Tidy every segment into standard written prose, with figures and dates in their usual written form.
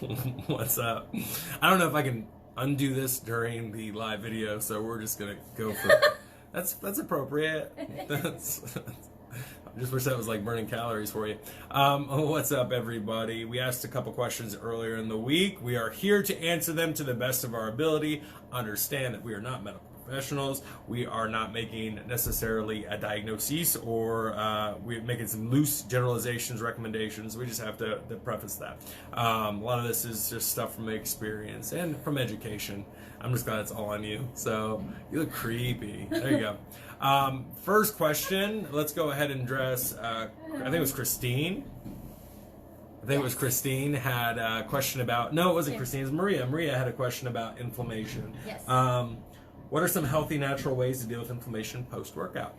What's up? I don't know if I can undo this during the live video, so we're just gonna go for that's appropriate. I just wish that was like burning calories for you. What's up, everybody? We asked a couple questions earlier in the week. We are here to answer them to the best of our ability. Understand that we are not medical professionals. We are not making necessarily a diagnosis, or we're making some loose generalizations, recommendations. We just have to preface that. A lot of this is just stuff from experience and from education. I'm just glad it's all on you. So you look creepy. There you go. First question. Let's go ahead and address. I think it was Christine. Christine had a question about. No, it wasn't Christine. It was Maria. Maria had a question about inflammation. Yes. What are some healthy, natural ways to deal with inflammation post-workout?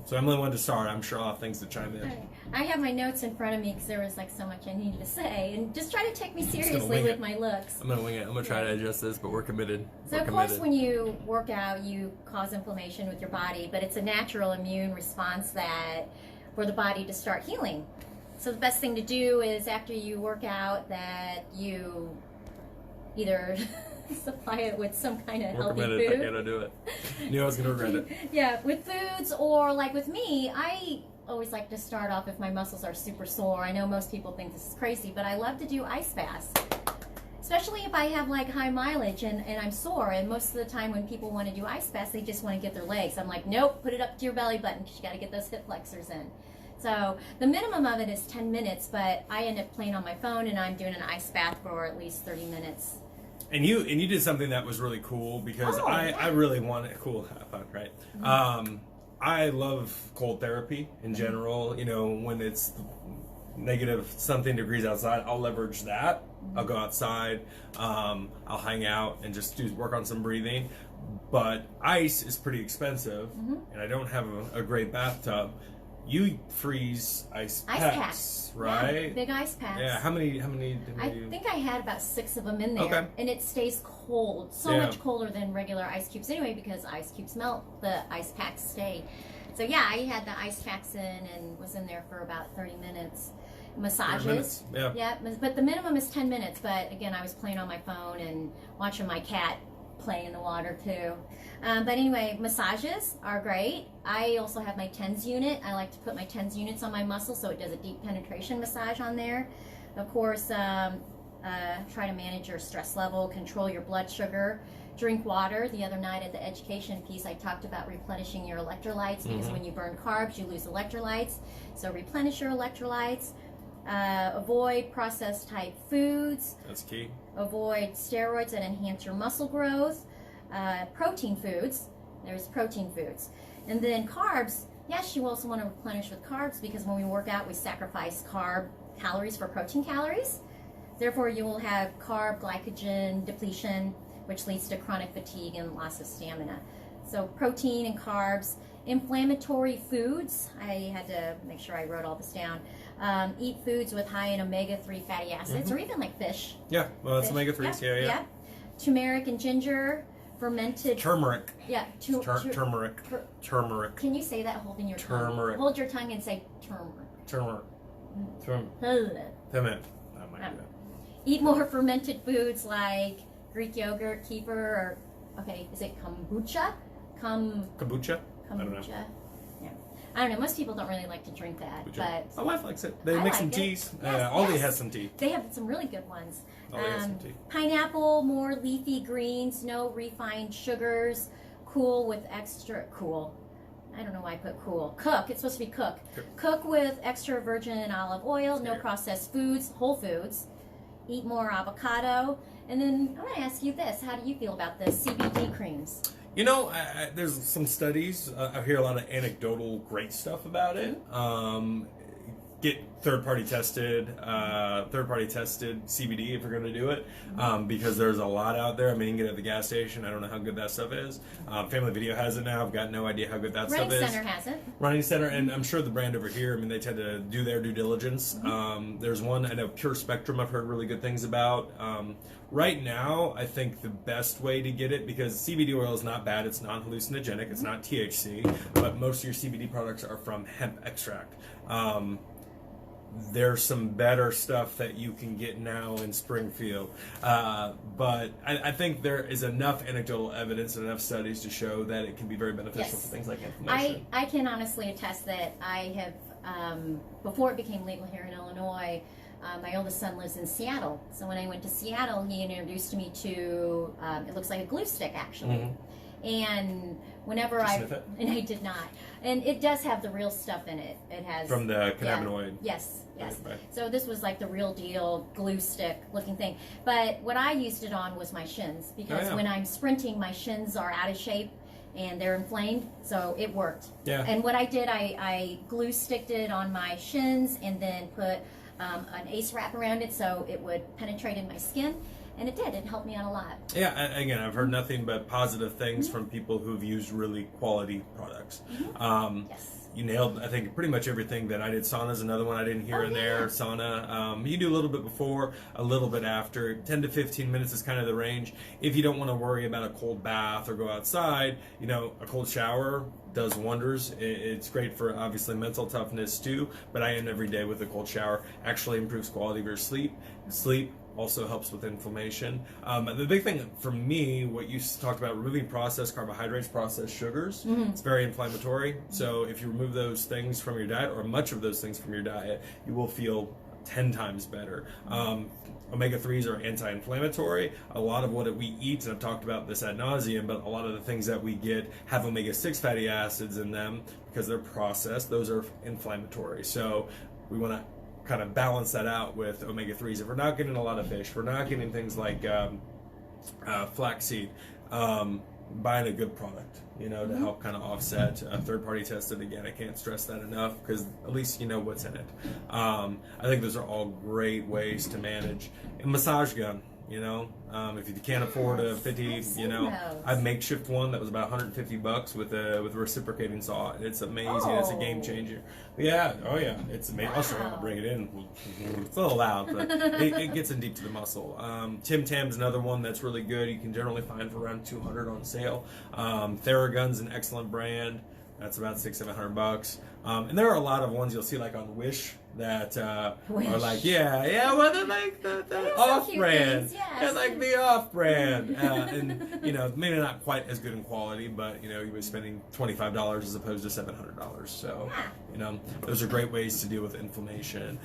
So Emily wanted to start. I'm sure I'll have things to chime in. I have my notes in front of me because there was like so much I needed to say, and just try to take me seriously with my looks. I'm gonna wing it. I'm gonna try to adjust this, but we're committed. So of course, when you work out, you cause inflammation with your body, but it's a natural immune response that for the body to start healing. So the best thing to do is after you work out that you either supply it with some kind of healthy food. I gotta do it. Knew I was gonna regret it. Yeah, with foods, or like with me, I always like to start off if my muscles are super sore. I know most people think this is crazy, but I love to do ice baths. Especially if I have like high mileage and I'm sore, and most of the time when people want to do ice baths, they just want to get their legs. I'm like, nope, put it up to your belly button because you got to get those hip flexors in. So the minimum of it is 10 minutes, but I end up playing on my phone and I'm doing an ice bath for at least 30 minutes. And you did something that was really cool because I really wanted cool, fun, right? Mm-hmm. I love cold therapy in general. You know, when it's negative something degrees outside, I'll leverage that. I'll go outside, I'll hang out and just work on some breathing. But ice is pretty expensive, and I don't have a great bathtub. You freeze ice packs, right? Yeah, big ice packs. Yeah, how many I think I had about 6 of them in there. Okay. And it stays cold, so much colder than regular ice cubes anyway, because ice cubes melt, the ice packs stay. So yeah, I had the ice packs in and was in there for about 30 minutes. Massages. Yeah, but the minimum is 10 minutes. But again, I was playing on my phone and watching my cat play in the water too. But anyway, massages are great. I also have my TENS unit. I like to put my TENS units on my muscle so it does a deep penetration massage on there. Of course, try to manage your stress level, control your blood sugar, drink water. The other night at the education piece, I talked about replenishing your electrolytes because when you burn carbs, you lose electrolytes. So replenish your electrolytes. Avoid processed type foods. That's key. Avoid steroids that enhance your muscle growth. Protein foods. There's protein foods. And then carbs. Yes, you also want to replenish with carbs because when we work out, we sacrifice carb calories for protein calories. Therefore, you will have carb glycogen depletion, which leads to chronic fatigue and loss of stamina. So protein and carbs. Inflammatory foods. I had to make sure I wrote all this down. Eat foods with high in omega-3 fatty acids, or even like fish. Yeah, well, that's omega-3s. Yeah. Turmeric and ginger, fermented. Turmeric. Yeah, turmeric. Turmeric. Can you say that holding your tongue? Turmeric. Hold your tongue and say turmeric. Turmeric. Eat more fermented foods like Greek yogurt, kefir, or is it kombucha? Kombucha? I don't know. Yeah. I don't know. Most people don't really like to drink that, but my wife likes it. They make some teas. Aldi has some tea. They have some really good ones. Aldi has some tea. Pineapple, more leafy greens, no refined sugars. Cool with extra cool. I don't know why I put cool. Cook. It's supposed to be cook. Cook with extra virgin olive oil. No processed foods. Whole foods. Eat more avocado. And then I'm going to ask you this: how do you feel about the CBD creams? You know, there's some studies. I hear a lot of anecdotal great stuff about it. Get third-party tested CBD if you're going to do it, because there's a lot out there. I mean, you can get it at the gas station. I don't know how good that stuff is. Family Video has it now. I've got no idea how good that stuff is. Running Center has it. Running Center, and I'm sure the brand over here, I mean, they tend to do their due diligence. There's one, I know, Pure Spectrum, I've heard really good things about. Right now, I think the best way to get it, because CBD oil is not bad, it's non-hallucinogenic, it's not THC, but most of your CBD products are from hemp extract. there's some better stuff that you can get now in Springfield. But I think there is enough anecdotal evidence and enough studies to show that it can be very beneficial for things like inflammation. I can honestly attest that I have, before it became legal here in Illinois, my oldest son lives in Seattle. So when I went to Seattle, he introduced me to, it looks like a glue stick actually. And whenever and I did not. And it does have the real stuff in it. It has from the cannabinoid. Yes. Right. So this was like the real deal glue stick looking thing. But what I used it on was my shins, because when I'm sprinting, my shins are out of shape and they're inflamed. So it worked. Yeah. And what I did, I glue sticked it on my shins and then put an ACE wrap around it so it would penetrate in my skin. And it did. It helped me out a lot. Yeah, again, I've heard nothing but positive things from people who've used really quality products. Yes. You nailed, I think, pretty much everything that I did. Sauna's another one I didn't hear in there. Sauna, you do a little bit before, a little bit after. 10 to 15 minutes is kind of the range. If you don't want to worry about a cold bath or go outside, you know, a cold shower does wonders. It's great for, obviously, mental toughness too, but I end every day with a cold shower. Actually improves quality of your sleep. Sleep also helps with inflammation. The big thing for me, what you talked about, removing processed carbohydrates, processed sugars, it's very inflammatory. So if you remove those things from your diet, or much of those things from your diet, you will feel 10 times better. Omega-3s are anti-inflammatory. A lot of what we eat, and I've talked about this ad nauseum, but a lot of the things that we get have omega-6 fatty acids in them because they're processed. Those are inflammatory. So we want to kind of balance that out with omega-3s. If we're not getting a lot of fish, we're not getting things like flaxseed, buying a good product, you know, to help kind of offset. Third-party tested, again, I can't stress that enough, because at least you know what's in it. I think those are all great ways to manage. A massage gun, you know, if you can't afford a 50, you know, I makeshift one that was about $150 with a reciprocating saw. It's amazing. It's a game changer. Yeah, it's amazing. I'll show you how to bring it in. It's a little loud, but it gets in deep to the muscle. Tim Tam's another one that's really good. You can generally find for around $200 on sale. Theragun's an excellent brand. That's about $600-700. And there are a lot of ones you'll see like on Wish that are like, well, they're like the off-brand. They're like the off-brand. And, you know, maybe not quite as good in quality, but, you know, you were spending $25 as opposed to $700. So, you know, those are great ways to deal with inflammation.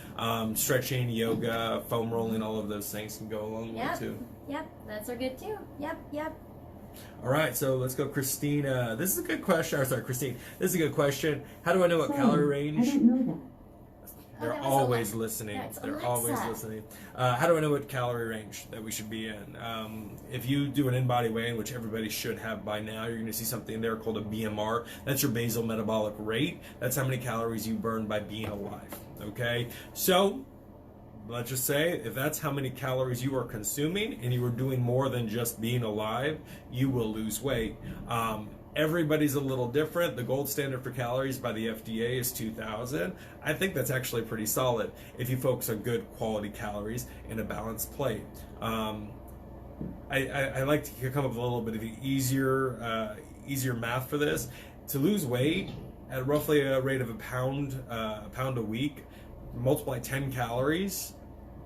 Stretching, yoga, foam rolling, all of those things can go a long way, too. Yep, those are good, too. Yep. All right, so let's go, Christina. This is a good question. Sorry, Christine. This is a good question. How do I know what calorie range? I don't know that. They're always listening. They're always listening. How do I know what calorie range that we should be in? If you do an in-body weigh-in, which everybody should have by now, you're going to see something there called a BMR. That's your basal metabolic rate. That's how many calories you burn by being alive. Okay? So let's just say if that's how many calories you are consuming and you are doing more than just being alive, you will lose weight. Everybody's a little different. The gold standard for calories by the FDA is 2,000. I think that's actually pretty solid if you focus on good quality calories in a balanced plate. I like to come up with a little bit of easier math for this. To lose weight at roughly a rate of a pound a week, multiply 10 calories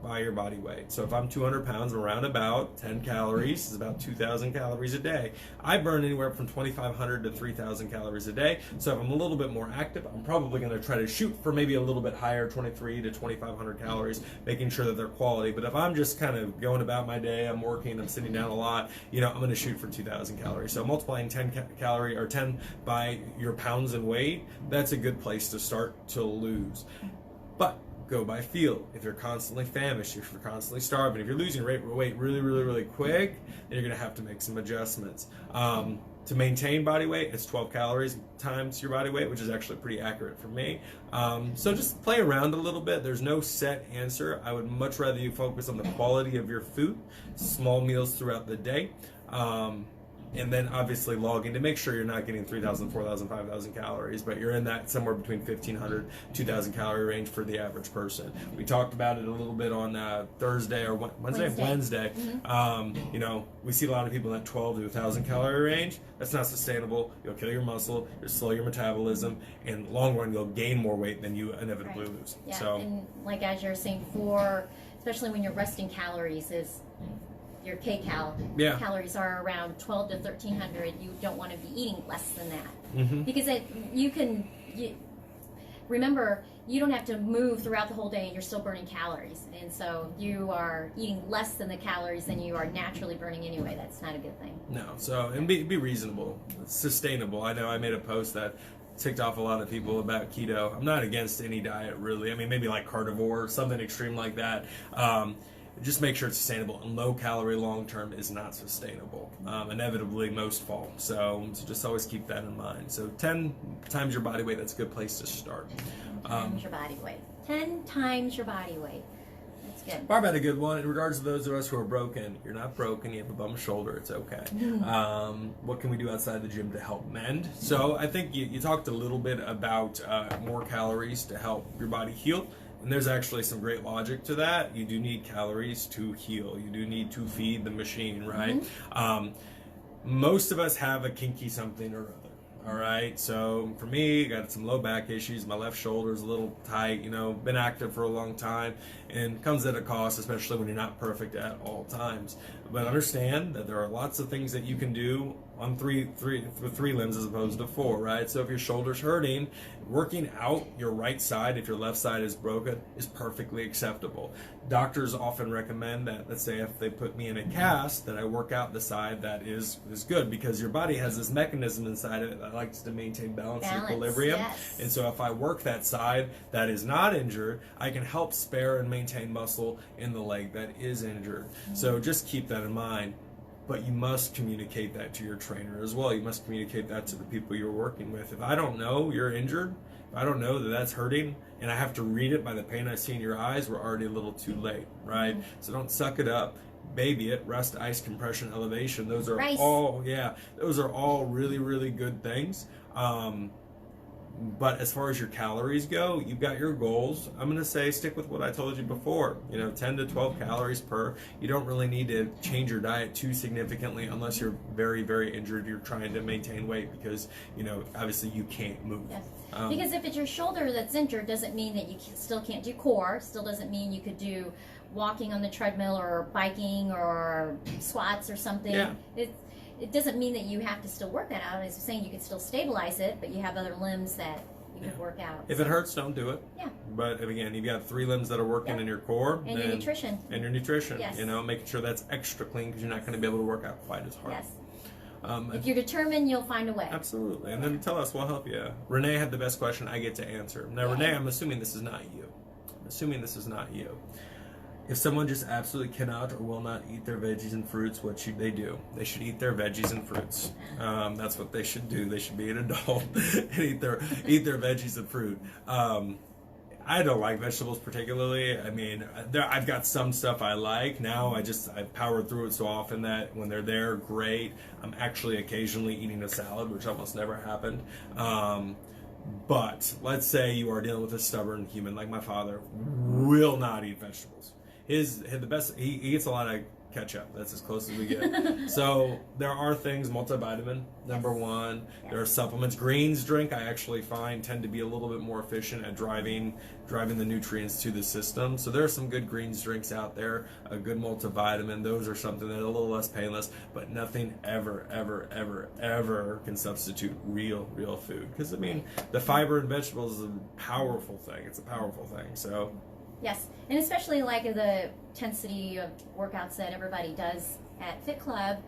by your body weight. So if I'm 200 pounds, around about 10 calories is about 2,000 calories a day. I burn anywhere from 2,500 to 3,000 calories a day. So if I'm a little bit more active, I'm probably going to try to shoot for maybe a little bit higher, 2,300 to 2,500 calories, making sure that they're quality. But if I'm just kind of going about my day, I'm working, I'm sitting down a lot, you know, I'm going to shoot for 2,000 calories. So multiplying 10 by your pounds and weight, that's a good place to start to lose. But go by feel. If you're constantly famished, if you're constantly starving, if you're losing weight really quick, then you're going to have to make some adjustments. To maintain body weight, it's 12 calories times your body weight, which is actually pretty accurate for me. So just play around a little bit. There's no set answer. I would much rather you focus on the quality of your food, small meals throughout the day. and then obviously logging to make sure you're not getting 3,000, 4,000, 5,000 calories, but you're in that somewhere between 1,500, 2,000 calorie range for the average person. We talked about it a little bit on Thursday or Wednesday. You know, we see a lot of people in that 12 to 1,000 calorie range. That's not sustainable. You'll kill your muscle, you'll slow your metabolism, and long run you'll gain more weight than you inevitably lose. Yeah, so, and like as you're saying, especially when you're resting calories is your calories are around 12 to 1,300. You don't want to be eating less than that because remember, you don't have to move throughout the whole day and you're still burning calories, and so you are eating less than the calories than you are naturally burning anyway. That's not a good thing. No, so and be reasonable, sustainable. I know I made a post that ticked off a lot of people about keto. I'm not against any diet really. I mean, maybe like carnivore, something extreme like that. Just make sure it's sustainable, and low calorie long term is not sustainable. Inevitably most fall, so just always keep that in mind. So 10 times your body weight, that's a good place to start. 10 times your body weight. 10 times your body weight. That's good. Barb had a good one. In regards to those of us who are broken, you're not broken, you have a bum shoulder, it's okay. What can we do outside the gym to help mend? So I think you talked a little bit about more calories to help your body heal. And there's actually some great logic to that. You do need calories to heal. You do need to feed the machine, right? Most of us have a kinky something or other. All right, so for me, I got some low back issues. My left shoulder's a little tight, you know, been active for a long time, and comes at a cost, especially when you're not perfect at all times. But understand that there are lots of things that you can do on with three limbs as opposed to four, right? So if your shoulder's hurting, working out your right side, if your left side is broken, is perfectly acceptable. Doctors often recommend that, let's say if they put me in a cast, that I work out the side that is good, because your body has this mechanism inside of it that likes to maintain balance and equilibrium. Yes. And so if I work that side that is not injured, I can help spare and maintain muscle in the leg that is injured. So just keep that in mind. But you must communicate that to your trainer as well. You must communicate that to the people you're working with. If I don't know you're injured, if I don't know that that's hurting, and I have to read it by the pain I see in your eyes, we're already a little too late, right? So don't suck it up. Baby it, rest, ice, compression, elevation. Those are those are all really, really good things. But as far as your calories go, you've got your goals. I'm going to say stick with what I told you before. 10 to 12 calories per. You don't really need to change your diet too significantly unless you're very, very injured. You're trying to maintain weight because, obviously you can't move. Yes. Because if it's your shoulder that's injured, doesn't mean that you still can't do core. Still doesn't mean you could do walking on the treadmill or biking or squats or something. Yeah. It doesn't mean that you have to still work that out. As you're saying, you can still stabilize it, but you have other limbs that you can work out. If it hurts, don't do it. Yeah. But again, you've got 3 limbs that are working in your core. And your nutrition. And your nutrition. Yes. Making sure that's extra clean because you're not going to be able to work out quite as hard. Yes. If you're determined, you'll find a way. Absolutely. And then tell us, we'll help you. Renee had the best question I get to answer. Now, Renee, I'm assuming this is not you. If someone just absolutely cannot or will not eat their veggies and fruits, what should they do? They should eat their veggies and fruits. That's what they should do. They should be an adult and eat their veggies and fruit. I don't like vegetables particularly. I mean, I've got some stuff I like. Now I've powered through it so often that when they're there, great. I'm actually occasionally eating a salad, which almost never happened. But let's say you are dealing with a stubborn human like my father, will not eat vegetables. He eats a lot of ketchup. That's as close as we get. So there are things, multivitamin, number one. Yes. There are supplements. Greens drink, I actually find, tend to be a little bit more efficient at driving the nutrients to the system. So there are some good greens drinks out there, a good multivitamin. Those are something that are a little less painless, but nothing ever, ever, ever, ever can substitute real food. Because, the fiber in vegetables is a powerful thing. It's a powerful thing. So... Yes, and especially like the intensity of workouts that everybody does at Fit Club,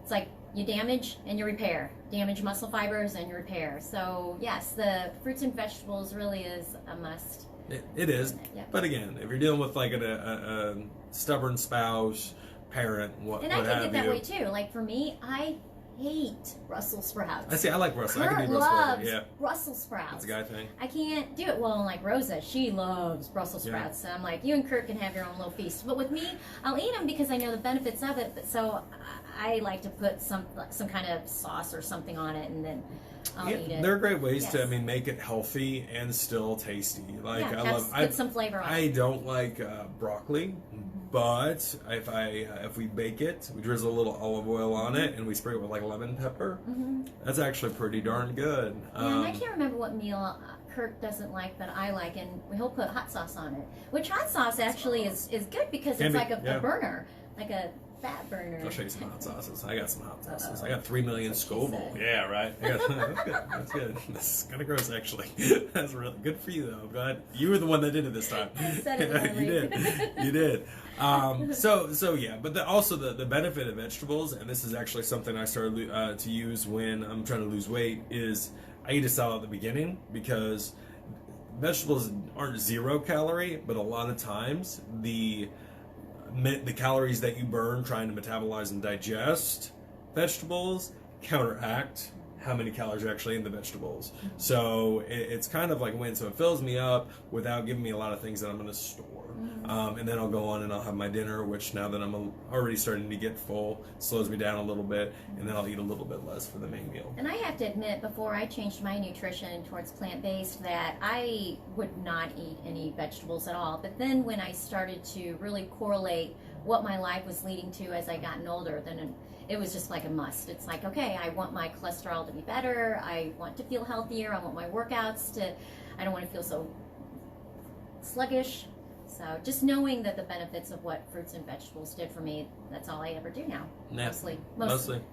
it's like you damage and you repair. Damage muscle fibers and you repair. So yes, the fruits and vegetables really is a must. It is, but again, if you're dealing with like a stubborn spouse, parent, what have you. And I can get that way too. Like for me, I hate Brussels sprouts. I see. I like Brussels. I Kurt can do Brussels sprouts. loves Yeah. Brussels sprouts. It's a guy thing. I can't do it. Well, like Rosa, she loves Brussels sprouts. So I'm like, you and Kurt can have your own little feast. But with me, I'll eat them because I know the benefits of it. But so I like to put some kind of sauce or something on it, and then I'll eat it. There are great ways to, I mean, make it healthy and still tasty. Like put some flavor on it. I don't like broccoli, but if we bake it, we drizzle a little olive oil on it, and we spray it with like lemon pepper. That's actually pretty darn good. Yeah, and I can't remember what meal Kurt doesn't like that I like, and he'll put hot sauce on it. Which hot sauce actually is good because it's like a burner, like a fat burner. I'll show you some hot sauces. I got some hot sauces. I got 3 million Scoville. Yeah, right. That's good. That's good. That's kind of gross, actually. That's really good for you, though. Glad you were the one that did it this time. I said it You did. You did. So yeah, but also the benefit of vegetables, and this is actually something I started to use when I'm trying to lose weight, is I eat a salad at the beginning because vegetables aren't 0 calorie, but a lot of times the calories that you burn trying to metabolize and digest vegetables counteract how many calories are actually in the vegetables. So it's kind of like a win. So it fills me up without giving me a lot of things that I'm going to store. And then I'll go on and I'll have my dinner, which now that I'm already starting to get full, slows me down a little bit, and then I'll eat a little bit less for the main meal. And I have to admit, before I changed my nutrition towards plant-based, that I would not eat any vegetables at all. But then when I started to really correlate what my life was leading to as I gotten older, then it was just like a must. It's like, okay, I want my cholesterol to be better. I want to feel healthier. I want my workouts to, I don't want to feel so sluggish. So just knowing that the benefits of what fruits and vegetables did for me, that's all I ever do now. Yeah. Mostly.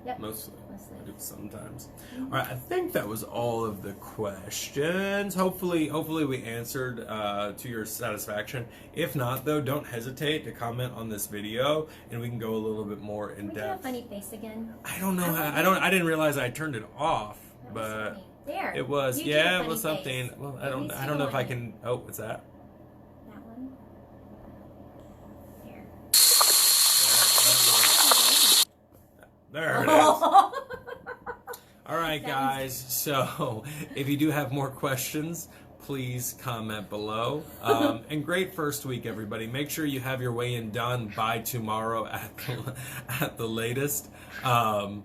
Yep. Mostly. I do sometimes. All right, I think that was all of the questions. Hopefully we answered to your satisfaction. If not, though, don't hesitate to comment on this video, and we can go a little bit more in depth. We do a funny face again. I don't know how. I didn't realize I turned it off, but there. it was. Yeah, it was something. Face. Well, I don't know if I can. Oh, what's that? There it is. All right, guys. So if you do have more questions, please comment below. And great first week, everybody. Make sure you have your weigh-in done by tomorrow at the latest. And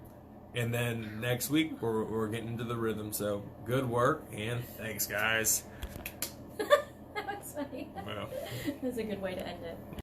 then next week, we're getting into the rhythm. So good work, and thanks, guys. That was funny. Well. That's a good way to end it.